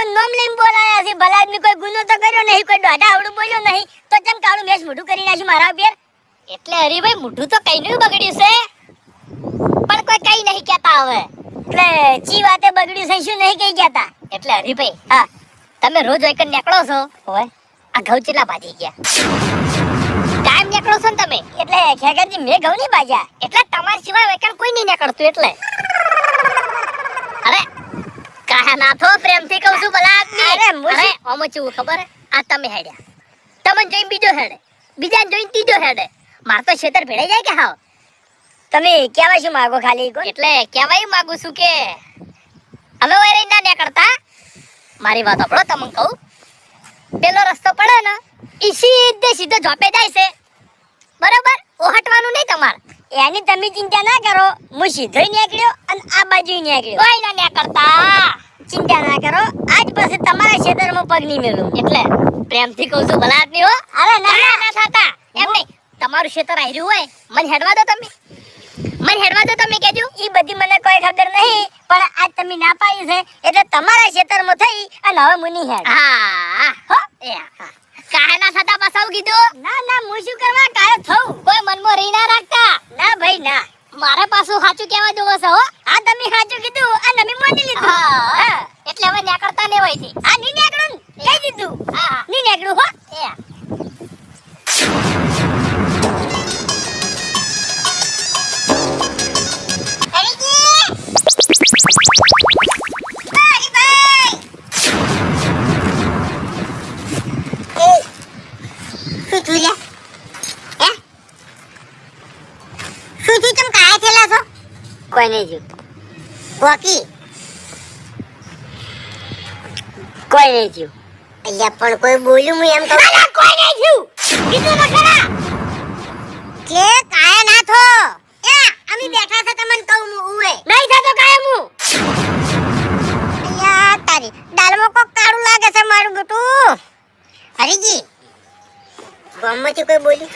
મને નામ લઈને બોલાયા છે. ભલા આદમી કોઈ ગુનો તો કર્યો નહીં, કોઈ દોઢા આવડું બોલ્યો નહીં, તો કેમ કાળું મેસ મોઢું કરી નાખ્યું મારા ઉપર? એટલે હરીભાઈ મોઢું તો કઈ નહીં બગડ્યું છે, પણ કોઈ કઈ નહીં કહેતા હવે. એટલે ચી વાતે બગડ્યું છે શું નહીં કઈ કહેતા? એટલે હરીભાઈ હા, તમે રોજ એક નીકળો છો હોય, આ ઘઉં ચેટલા ભાજી ગયા? કાયમ નીકળો છો ને તમે? એટલે ખેગરજી મેં ઘઉં નહીં ભાજ્યા, એટલે તમારા સિવાય વેકણ કોઈ નહીં નીકળતું એટલે. અરે કાહા નાથો, પ્રેમથી કહું છું ભલા આદમી. અરે ઓમો ચેવું ખબર હે, આ તમે હેડ્યા, તમને જોઈને બીજો હેડે, બીજાને જોઈને ત્રીજો હેડે, માર તો ખેતર ભેળાઈ જાય કે હાવ. તમે કહેવા શું માંગો ખાલી? એટલે કહેવાય માંગુ છું કે હવે ઓય ના નીકળતા. મારી વાત સાંભળો, તમને કહું, પેલો રસ્તો પડે ને ઈ સીધો ઝોપે જાય છે, બરાબર? ઓહટવાનું નહીં તમારે. એની તમે ચિંતા ના કરો, હું સીધો નીકળ્યો અને આ બાજુ નીકળ્યો, કોઈ ના નીકળતા. ચિંતા ના કરો, આજ પછી તમારા ખેતરમાં પગ નહીં મેલું. એટલે પ્રેમથી કહું છું ભલા આદમી હો. અરે ના ના થતા એમ નહીં, તમારું ખેતર આયરું હોય મને હેડવા દો, તમે મને હેડવા દો, તમે કહેજો. ઈ બધી મને કોઈ ખબર નહીં, પણ આજ તમે ના પાડી છે એટલે તમારા ખેતરમાં થઈ અને હવે મુની હેડ. હા હો એ હા, કાહે ના થતા બસાવ કીધું? ના ના, હું શું કરવા કાહે થઉં? કોઈ મનમાં રહી ના રાખતા. ના ભાઈ ના, મારા પાછું સાચું કહેવા જોવો છો હો. આ તમે સાચું કીધું અને તમે માની લીધું. હા એટલે હવે નીકળતા ને હોય છે. આ ની નીકળું કહી દીધું. હા ની નીકળું હો એ. કોઈ નહીં જીવ બોકી, કોઈ નહીં જીવ. અહીંયા પણ કોઈ બોલ્યું હું એમ કહું? કોઈ નહીં જીવ કીધું ન ખરા કે કાય ના થો. એ અમે બેઠા છે, તમને કહું હું ઉવે નહીં થતો કાયમ હું. અહીંયા તારી દાલમાં કોક કાળું લાગે છે મારું બેટું. હરીજી ગામમાંથી કોઈ બોલ્યું?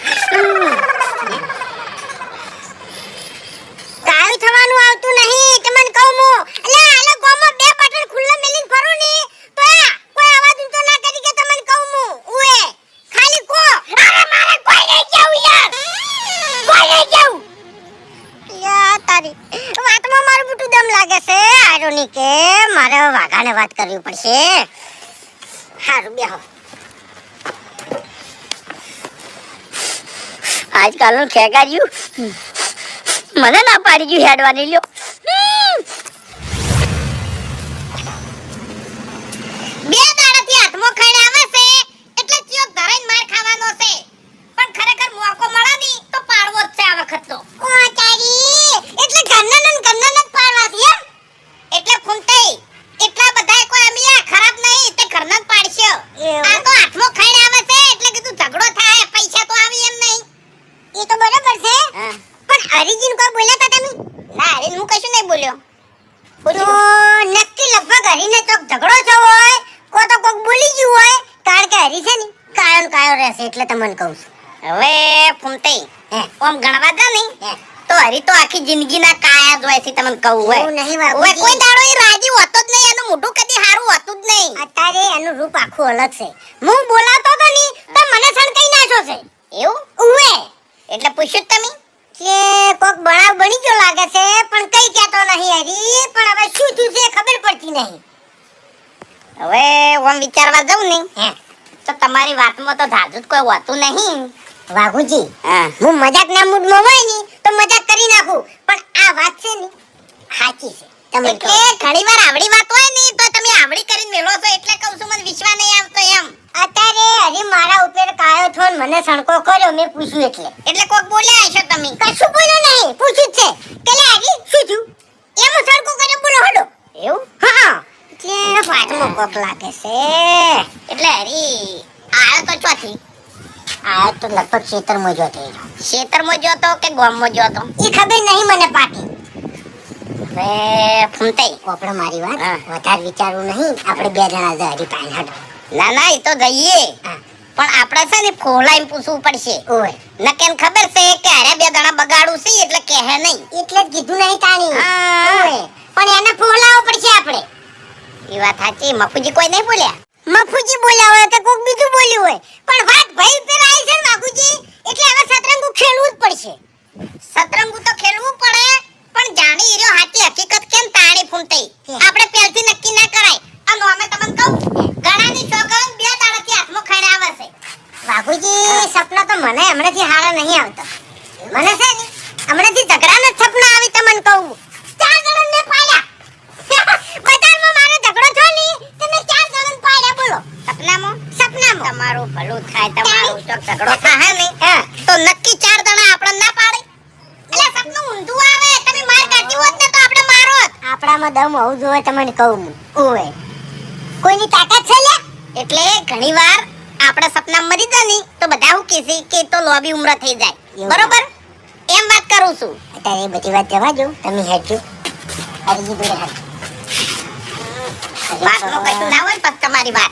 કાયું થવાનું આવતું નહીં, તમને કહું હું. એટલે આલે ગામમાં બે બટન ખુલ્લા મેલીને ફરો ને તો કોઈ અવાજ ઊંચો ના કરી કે તમને કહું હું ઉએ ખાલી કો. અરે મારે કોઈ નહીં કેવું યાર, કોઈ નહીં કેવું. યાર તારી વાતમાં મારું બટું દમ લાગે છે. આરો ની કે મારે વાઘાને વાત કરવી પડશે. હારું બેહો. આજકાલનું ખેગાર્યું મને ના પાડી ગયું હેડવાની. લ્યો બે દાડાથી હાથમાં ખાઈને આવે છે એટલે ચિયો ધરાઈને માર ખાવાનો છે, પણ ખરેખર મોકો મળે ની તો પાડવો જ છે આ વખત તો. ઓ તારી એટલે ઘરના જ પાડવા છે એમ? એટલે ફૂંટાઈ એટલા બધા કોઈ અમિયા ખરાબ નહીં, તે ઘરના જ પાડશે. આ તો હાથમાં ખાઈને આવે છે એટલે કીધું ઝઘડો થાય, પૈસા તો આવી એમ નહીં. એ તો બરાબર છે, પણ હરીજીન કોઈ બોલ્યા તા તમે? ના હરીન હું કશું નહીં બોલ્યો. તો નક્કી લગભગ હરીને તો ઝઘડો થયો હોય, કો તો કોક બોલી ગયું હોય, કારણ કે હરી છે ને કાયો રહેશે એટલે તમને કહું છું. હવે ફૂમતઈ ઓમ ગણવા દે નહીં તો હરી તો આખી જિંદગીના કાયા જ હોય છે, તમને કહું હોય. હવે કોઈ દાડો એ રાજી હોતો જ નહીં, એનું મોઢું કદી હારું હોતું જ નહીં. અત્યારે એનું રૂપ આખું અલગ છે. હું બોલાતો તો નહીં તો મને સણકાઈ નાખ્યો છે. એવું ઉવે એટલે પૂછ્યું તમે કે કોક બનાવ બની ગયો લાગે છે, પણ કઈ કહેતો નહીં હરી. પણ હવે શું થયું છે ખબર પડતી નહીં. હવે ઓમ વિચારવા જાઉં ને તો તમારી વાતમાં તો જાજુ કોઈ હોતું નહીં. વાઘુજી હું મજાકના મૂડમાં હોય ને તો મજાક કરી નાખું, પણ આ વાત છે ને સાચી છે. તમે કે ઘણીવાર આવડી વાત હોય ને તો તમે આવડી કરીને મેલો છો એટલે કહું છું, મને વિશ્વાસ નહીં આવતો એમ. અત્યારે હરી મારા ઉપર કાયો થો ને મને સણકો કર્યો, મેં પૂછ્યું એટલે કોક બોલ્યા હશો તમે? કશું બોલ્યો નહીં, પૂછ્યું છે કે લે હરી શું થયું એમ સણકો કર્યો, બોલો હડો. એવું? હા એટલે વાતમાં કોક લાગે છે. એટલે હરી આયો તો ચોથી આયો તો લગભગ ખેતરમાં જોતો. ખેતરમાં જોતો કે ગામમાં જોતો એ ખબર નહીં મને પાટી. હવે ફૂમતાઈ આપણે મારી વાત વધારે વિચારવું નહીં, આપણે બે જણા જ હરી પાણી હડો. ના ના એ તો જઈએ, પણ આપણે છે ને ફોલાઈને પૂછવું પડશે. ઓય નકેન ખબર છે કે અરે બે જણા બગાડું છે એટલે કહે નહીં, એટલે જ કીધું નહીં તાણી. ઓય પણ એને ફોલાવવો પડશે આપણે. એ વાત સાચી. મફુજી કોઈ નહીં બોલ્યા? મફુજી બોલ્યા હોય કે કોક બીજું બોલ્યું હોય, પણ વાત ભાઈ ઉપર આવી છે ને બાપુજી, એટલે હવે સતરંગુ ખેલવું જ પડશે. સતરંગુ તો ખેલવું પડે, પણ જાણી ઈર્યો હાચી હકીકત કેમ તાણી ફૂંટાઈ આપણે પહેલથી નક્કી ના કરાય. અને અમે તમને કહું, ઘણાની છોકરાઓ 2 દાડાથી હાથમાં ખાઈને આવે છે. બાપુજી સપના તો મને હમણાંથી હારા નહીં આવતા. મને છે ને હમણાંથી ઝઘડાના જ સપના આવી તમને કહું. 4 જણને પાડ્યા. બજારમાં મારો ઝઘડો થયો ની તમે 4 જણને પાડ્યા બોલો. સપનામાં તમારું ભલું થાય, તમારું જો ઝઘડો થાય ને તો નક્કી 4 જણા આપણને ના પાડે. એટલે સપનું ઊંધું આવે. તમે માર કાઢી હોત ને તો આપણે મારોત. આપણામાં દમ હોવું જોઈએ તમને કહું હું. ઓય કોઈની તાકાત છે લે. એટલે ઘણીવાર આપણે સપના મરી જાય ની તો બધા હું કહેશે કે તો લોબી ઉમરા થઈ જાય. બરોબર? એમ વાત કરું છું. અત્યારે એ બધી વાત જવા દો, તમે હેડજો. હરજી દોરે હાથ. વાતનો કશું ના હોય પણ તમારી વાત